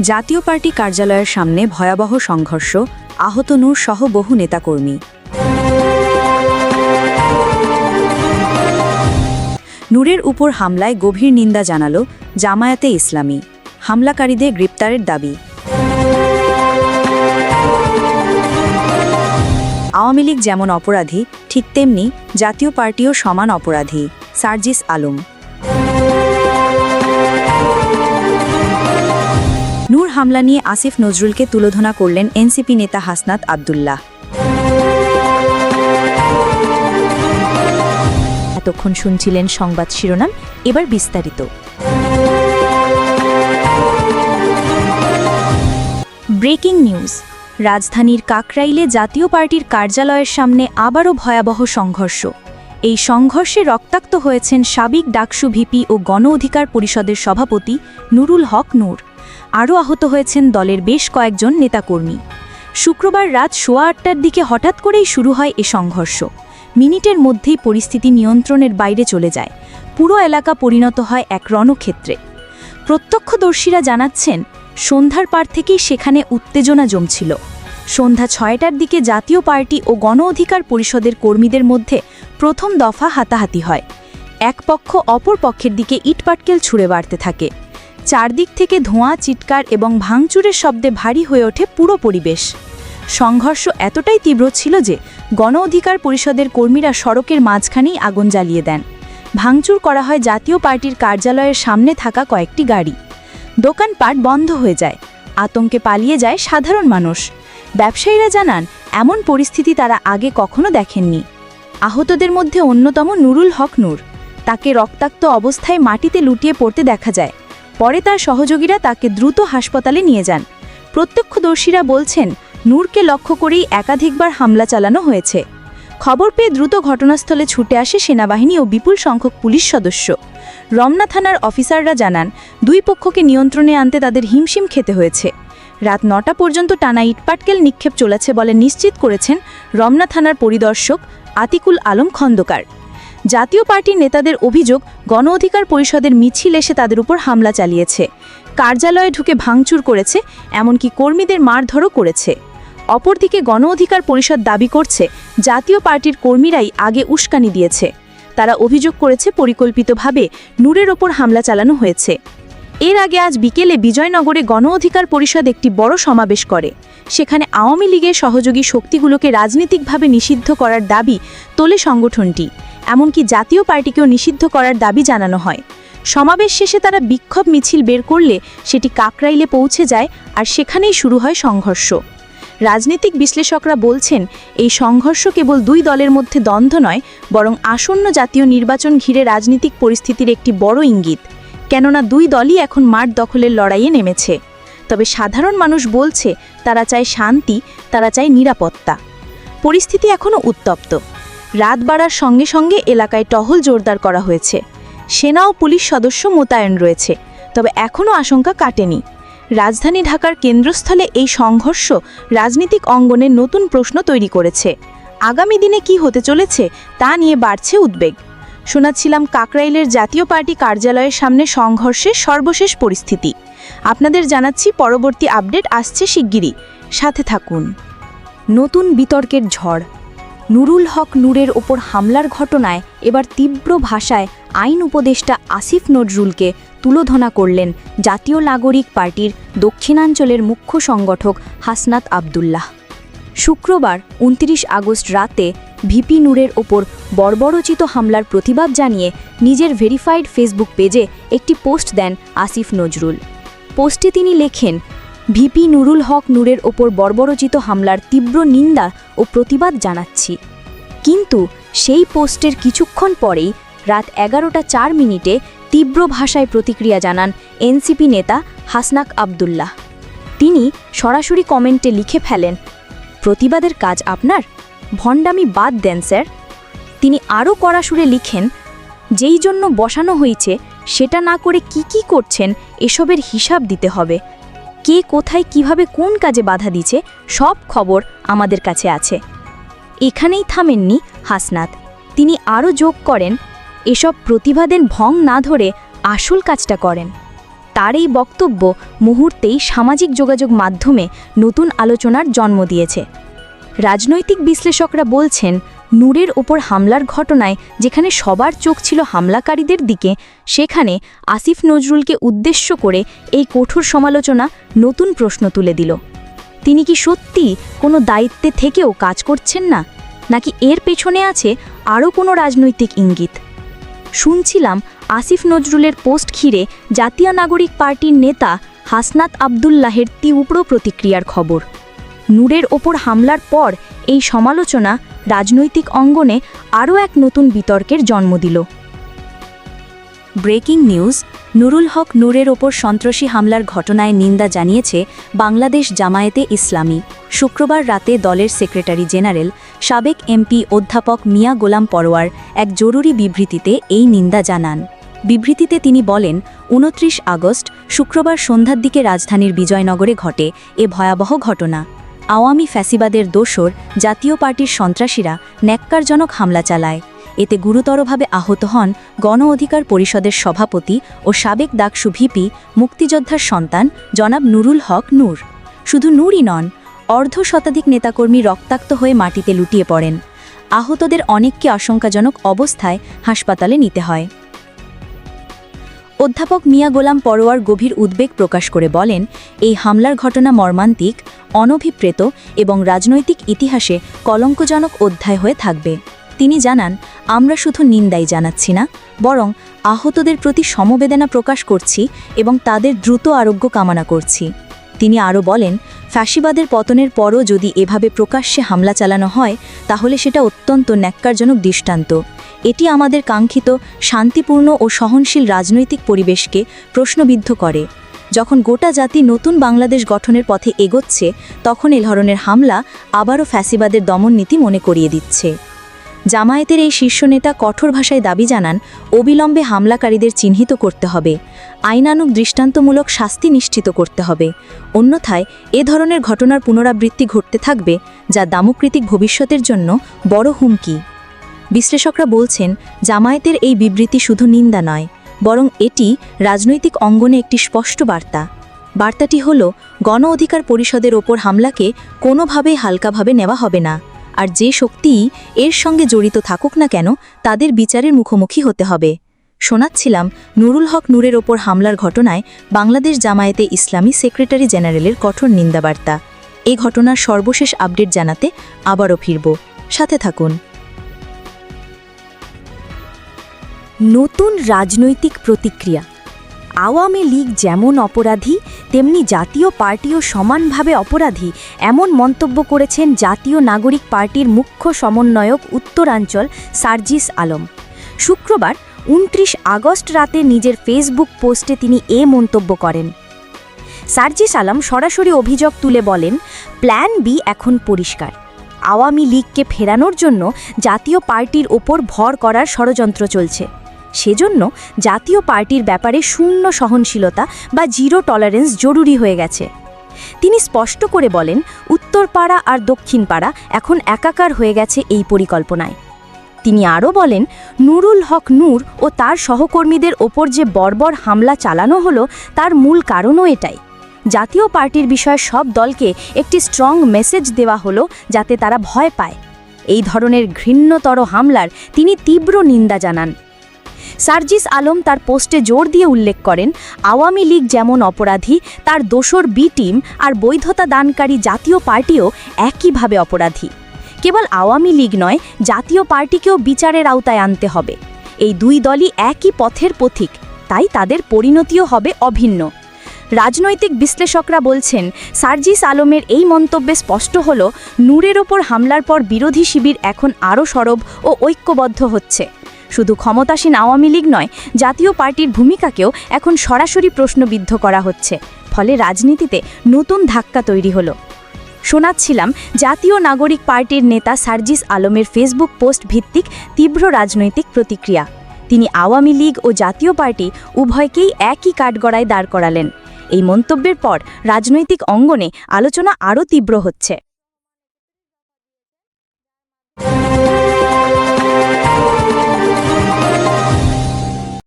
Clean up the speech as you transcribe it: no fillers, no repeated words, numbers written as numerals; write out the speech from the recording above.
জাতীয় পার্টি কার্যালয়ের সামনে ভয়াবহ সংঘর্ষ, আহত নূর সহ বহু নেতাকর্মী। নূরের উপর হামলায় গভীর নিন্দা জানাল জামায়াতে ইসলামী, হামলাকারীদের গ্রেপ্তারের দাবি। আওয়ামী লীগ যেমন অপরাধী, ঠিক তেমনি জাতীয় পার্টিও সমান অপরাধী, সার্জিস আলম। নূর হামলা নিয়ে আসিফ নজরুলকে তুলোধনা করলেন এনসিপি নেতা হাসনাত আব্দুল্লাহ। এতক্ষণ শুনছিলেন সংবাদ শিরোনাম, এবার বিস্তারিত। Breaking news. রাজধানীর কাকরাইলে জাতীয় পার্টির কার্যালয়ের সামনে আবারও ভয়াবহ সংঘর্ষ। এই সংঘর্ষে রক্তাক্ত হয়েছেন সাবেক ডাকসু ভিপি ও গণ অধিকার পরিষদের সভাপতি নুরুল হক নূর। আরও আহত হয়েছেন দলের বেশ কয়েকজন নেতাকর্মী। শুক্রবার রাত 8:15টার দিকে হঠাৎ করেই শুরু হয় এ সংঘর্ষ। মিনিটের মধ্যেই পরিস্থিতি নিয়ন্ত্রণের বাইরে চলে যায়। পুরো এলাকা পরিণত হয় এক রণক্ষেত্রে। প্রত্যক্ষদর্শীরা জানাচ্ছেন, সন্ধ্যার পার থেকেই সেখানে উত্তেজনা জমছিল। সন্ধ্যা 6টার দিকে জাতীয় পার্টি ও গণ অধিকার পরিষদের কর্মীদের মধ্যে প্রথম দফা হাতাহাতি হয়। এক পক্ষ অপর পক্ষের দিকে ইটপাটকেল ছুঁড়ে বাড়তে থাকে। চারদিক থেকে ধোঁয়া, চিৎকার এবং ভাঙচুরের শব্দে ভারী হয়ে ওঠে পুরো পরিবেশ। সংঘর্ষ এতটাই তীব্র ছিল যে গণ অধিকার পরিষদের কর্মীরা সড়কের মাঝখানেই আগুন জ্বালিয়ে দেন। ভাঙচুর করা হয় জাতীয় পার্টির কার্যালয়ের সামনে থাকা কয়েকটি গাড়ি। দোকানপাট বন্ধ হয়ে যায়। আতঙ্কে পালিয়ে যায় সাধারণ মানুষ। ব্যবসায়ীরা জানান, এমন পরিস্থিতি তারা আগে কখনো দেখেননি। আহতদের মধ্যে অন্যতম নুরুল হক নূর। তাকে রক্তাক্ত অবস্থায় মাটিতে লুটিয়ে পড়তে দেখা যায়। পরে তার সহযোগীরা তাকে দ্রুত হাসপাতালে নিয়ে যান। প্রত্যক্ষদর্শীরা বলছেন, নূরকে লক্ষ্য করেই একাধিকবার হামলা চালানো হয়েছে। খবর পেয়ে দ্রুত ঘটনাস্থলে ছুটে আসে সেনাবাহিনী ও বিপুল সংখ্যক পুলিশ সদস্য। রমনা থানার অফিসাররা জানান, দুই পক্ষকে নিয়ন্ত্রণে আনতে তাদের হিমশিম খেতে হয়েছে। রাত 9টা পর্যন্ত টানা ইটপাটকেল নিক্ষেপ চলেছে বলে নিশ্চিত করেছেন রমনা থানার পরিদর্শক আতিকুল আলম খন্দকার। জাতীয় পার্টির নেতাদের অভিযোগ, গণ অধিকার পরিষদের মিছিল এসে তাদের উপর হামলা চালিয়েছে, কার্যালয়ে ঢুকে ভাঙচুর করেছে, এমনকি কর্মীদের মারধরও করেছে। অপরদিকে গণ অধিকার পরিষদ দাবি করছে, জাতীয় পার্টির কর্মীরাই আগে উস্কানি দিয়েছে। তারা অভিযোগ করেছে, পরিকল্পিতভাবে নূরের ওপর হামলা চালানো হয়েছে। এর আগে আজ বিকেলে বিজয়নগরে গণ অধিকার পরিষদ একটি বড় সমাবেশ করে। সেখানে আওয়ামী লীগের সহযোগী শক্তিগুলোকে রাজনৈতিকভাবে নিষিদ্ধ করার দাবি তোলে সংগঠনটি। এমনকি জাতীয় পার্টিকেও নিষিদ্ধ করার দাবি জানানো হয়। সমাবেশ শেষে তারা বিক্ষোভ মিছিল বের করলে সেটি কাকরাইলে পৌঁছে যায়, আর সেখানেই শুরু হয় সংঘর্ষ। রাজনৈতিক বিশ্লেষকরা বলছেন, এই সংঘর্ষ কেবল দুই দলের মধ্যে দ্বন্দ্ব নয়, বরং আসন্ন জাতীয় নির্বাচন ঘিরে রাজনৈতিক পরিস্থিতির একটি বড় ইঙ্গিত। কেননা দুই দলই এখন মাঠ দখলের লড়াইয়ে নেমেছে। তবে সাধারণ মানুষ বলছে, তারা চায় শান্তি, তারা চায় নিরাপত্তা। পরিস্থিতি এখনও উত্তপ্ত। রাত বাড়ার সঙ্গে সঙ্গে এলাকায় টহল জোরদার করা হয়েছে। সেনা ও পুলিশ সদস্য মোতায়েন রয়েছে। তবে এখনও আশঙ্কা কাটেনি। রাজধানী ঢাকার কেন্দ্রস্থলে এই সংঘর্ষ রাজনৈতিক অঙ্গনে নতুন প্রশ্ন তৈরি করেছে। আগামী দিনে কি হতে চলেছে তা নিয়ে বাড়ছে উদ্বেগ। শোনাচ্ছিলাম কাকরাইলের জাতীয় পার্টি কার্যালয়ের সামনে সংঘর্ষের সর্বশেষ পরিস্থিতি। আপনাদের জানাচ্ছি পরবর্তী আপডেট আসছে শিগগিরই, সাথে থাকুন। নতুন বিতর্কের ঝড়। নুরুল হক নূরের ওপর হামলার ঘটনায় এবার তীব্র ভাষায় আইন উপদেষ্টা আসিফ নজরুলকে তুলোধনা করলেন জাতীয় নাগরিক পার্টির দক্ষিণাঞ্চলের মুখ্য সংগঠক হাসনাত আব্দুল্লাহ। শুক্রবার 29 আগস্ট রাতে ভিপি নূরের ওপর বর্বরোচিত হামলার প্রতিবাদ জানিয়ে নিজের ভেরিফাইড ফেসবুক পেজে একটি পোস্ট দেন আসিফ নজরুল। পোস্টে তিনি লেখেন, ভিপি নুরুল হক নূরের ওপর বর্বরোচিত হামলার তীব্র নিন্দা ও প্রতিবাদ জানাচ্ছি। কিন্তু সেই পোস্টের কিছুক্ষণ পরেই রাত 11টা 4 তীব্র ভাষায় প্রতিক্রিয়া জানান এনসিপি নেতা হাসনাত আব্দুল্লাহ। তিনি সরাসরি কমেন্টে লিখে ফেলেন, প্রতিবাদের কাজ আপনার, ভণ্ডামি বাদ দেন স্যার। তিনি আরও কড়া সুরে লিখেন, যেই জন্য বসানো হয়েছে সেটা না করে কি করছেন এসবের হিসাব দিতে হবে। কে কোথায় কিভাবে কোন কাজে বাধা দিচ্ছে সব খবর আমাদের কাছে আছে। এখানেই থামেননি হাসনাত। তিনি আরও যোগ করেন, এসব প্রতিবাদের ভং না ধরে আসল কাজটা করেন। তার এই বক্তব্য মুহূর্তেই সামাজিক যোগাযোগ মাধ্যমে নতুন আলোচনার জন্ম দিয়েছে। রাজনৈতিক বিশ্লেষকরা বলছেন, নূরের ওপর হামলার ঘটনায় যেখানে সবার চোখ ছিল হামলাকারীদের দিকে, সেখানে আসিফ নজরুলকে উদ্দেশ্য করে এই কঠোর সমালোচনা নতুন প্রশ্ন তুলে দিল। তিনি কি সত্যি কোনো দায়িত্বে থেকেও কাজ করছেন না, নাকি এর পেছনে আছে আরও কোনো রাজনৈতিক ইঙ্গিত? শুনছিলাম আসিফ নজরুলের পোস্ট ঘিরে জাতীয় নাগরিক পার্টির নেতা হাসনাত আবদুল্লাহের তীব্র প্রতিক্রিয়ার খবর। নূরের ওপর হামলার পর এই সমালোচনা রাজনৈতিক অঙ্গনে আরও এক নতুন বিতর্কের জন্ম দিল। ব্রেকিং নিউজ, নুরুল হক নূরের ওপর সন্ত্রাসী হামলার ঘটনায় নিন্দা জানিয়েছে বাংলাদেশ জামায়াতে ইসলামী। শুক্রবার রাতে দলের সেক্রেটারি জেনারেল সাবেক এমপি অধ্যাপক মিয়া গোলাম পরোয়ার এক জরুরি বিবৃতিতে এই নিন্দা জানান। বিবৃতিতে তিনি বলেন, ২৯ আগস্ট শুক্রবার সন্ধ্যার দিকে রাজধানীর বিজয়নগরে ঘটে এ ভয়াবহ ঘটনা। আওয়ামী ফ্যাসিবাদের দোসর জাতীয় পার্টির সন্ত্রাসীরা ন্যাক্কারজনক হামলা চালায়। এতে গুরুতরভাবে আহত হন গণ অধিকার পরিষদের সভাপতি ও সাবেক ডাকসু ভিপি মুক্তিযোদ্ধার সন্তান জনাব নুরুল হক নূর। শুধু নূরই নন, অর্ধশতাধিক নেতাকর্মী রক্তাক্ত হয়ে মাটিতে লুটিয়ে পড়েন। আহতদের অনেককে আশঙ্কাজনক অবস্থায় হাসপাতালে নিতে হয়। অধ্যাপক মিয়া গোলাম পরোয়ার গভীর উদ্বেগ প্রকাশ করে বলেন, এই হামলার ঘটনা মর্মান্তিক, অনভিপ্রেত এবং রাজনৈতিক ইতিহাসে কলঙ্কজনক অধ্যায় হয়ে থাকবে। তিনি জানান, আমরা শুধু নিন্দাই জানাচ্ছি না, বরং আহতদের প্রতি সমবেদনা প্রকাশ করছি এবং তাদের দ্রুত আরোগ্য কামনা করছি। তিনি আরও বলেন, ফ্যাসিবাদের পতনের পরও যদি এভাবে প্রকাশ্যে হামলা চালানো হয়, তাহলে সেটা অত্যন্ত ন্যাক্কারজনক দৃষ্টান্ত। এটি আমাদের কাঙ্ক্ষিত শান্তিপূর্ণ ও সহনশীল রাজনৈতিক পরিবেশকে প্রশ্নবিদ্ধ করে। যখন গোটা জাতি নতুন বাংলাদেশ গঠনের পথে এগোচ্ছে, তখন এ ধরনের হামলা আবারও ফ্যাসিবাদের দমননীতি মনে করিয়ে দিচ্ছে। জামায়াতের এই শীর্ষ নেতা কঠোর ভাষায় দাবি জানান, অবিলম্বে হামলাকারীদের চিহ্নিত করতে হবে, আইনানুগ দৃষ্টান্তমূলক শাস্তি নিশ্চিত করতে হবে। অন্যথায় এ ধরনের ঘটনার পুনরাবৃত্তি ঘটতে থাকবে, যা দামকৃতিক ভবিষ্যতের জন্য বড় হুমকি। বিশ্লেষকরা বলছেন, জামায়াতের এই বিবৃতি শুধু নিন্দা নয়, বরং এটি রাজনৈতিক অঙ্গনে একটি স্পষ্ট বার্তা। বার্তাটি হল, গণ অধিকার পরিষদের ওপর হামলাকে কোনোভাবেই হালকাভাবে নেওয়া হবে না, আর যে শক্তিই এর সঙ্গে জড়িত থাকুক না কেন, তাদের বিচারের মুখোমুখি হতে হবে। শোনাচ্ছিলাম নুরুল হক নূরের ওপর হামলার ঘটনায় বাংলাদেশ জামায়াতে ইসলামী সেক্রেটারি জেনারেলের কঠোর নিন্দাবার্তা। এই ঘটনার সর্বশেষ আপডেট জানাতে আবারও ফিরব, সাথে থাকুন। নতুন রাজনৈতিক প্রতিক্রিয়া। আওয়ামী লীগ যেমন অপরাধী, তেমনি জাতীয় পার্টিও সমানভাবে অপরাধী, এমন মন্তব্য করেছেন জাতীয় নাগরিক পার্টির মুখ্য সমন্বয়ক উত্তরাঞ্চল সার্জিস আলম। শুক্রবার ২৯ আগস্ট রাতে নিজের ফেসবুক পোস্টে তিনি এ মন্তব্য করেন। সার্জিস আলম সরাসরি অভিযোগ তুলে বলেন, প্ল্যান বি এখন পরিষ্কার। আওয়ামী লীগকে ফেরানোর জন্য জাতীয় পার্টির ওপর ভর করার ষড়যন্ত্র চলছে। সেজন্য জাতীয় পার্টির ব্যাপারে শূন্য সহনশীলতা বা জিরো টলারেন্স জরুরি হয়ে গেছে। তিনি স্পষ্ট করে বলেন, উত্তরপাড়া আর দক্ষিণপাড়া এখন একাকার হয়ে গেছে এই পরিকল্পনায়। তিনি আরও বলেন, নুরুল হক নূর ও তার সহকর্মীদের ওপর যে বর্বর হামলা চালানো হলো, তার মূল কারণও এটাই। জাতীয় পার্টির বিষয়ে সব দলকে একটি স্ট্রং মেসেজ দেওয়া হলো, যাতে তারা ভয় পায়। এই ধরনের ঘৃণ্যতর হামলার তিনি তীব্র নিন্দা জানান। সার্জিস আলম তার পোস্টে জোর দিয়ে উল্লেখ করেন, আওয়ামী লীগ যেমন অপরাধী, তার দোসর বি টিম আর বৈধতা দানকারী জাতীয় পার্টিও একইভাবে অপরাধী। কেবল আওয়ামী লীগ নয়, জাতীয় পার্টিকেও বিচারের আওতায় আনতে হবে। এই দুই দলই একই পথের পথিক, তাই তাদের পরিণতিও হবে অভিন্ন। রাজনৈতিক বিশ্লেষকরা বলছেন, সার্জিস আলমের এই মন্তব্যে স্পষ্ট হল, নূরের ওপর হামলার পর বিরোধী শিবির এখন আরও সরব ও ঐক্যবদ্ধ হচ্ছে। শুধু ক্ষমতাসীন আওয়ামী লীগ নয়, জাতীয় পার্টির ভূমিকাকেও এখন সরাসরি প্রশ্নবিদ্ধ করা হচ্ছে। ফলে রাজনীতিতে নতুন ধাক্কা তৈরি হলো। শোনাচ্ছিলাম জাতীয় নাগরিক পার্টির নেতা সার্জিস আলমের ফেসবুক পোস্ট ভিত্তিক তীব্র রাজনৈতিক প্রতিক্রিয়া। তিনি আওয়ামী লীগ ও জাতীয় পার্টি উভয়কেই একই কাঠগড়ায় দাঁড় করালেন। এই মন্তব্যের পর রাজনৈতিক অঙ্গনে আলোচনা আরও তীব্র হচ্ছে।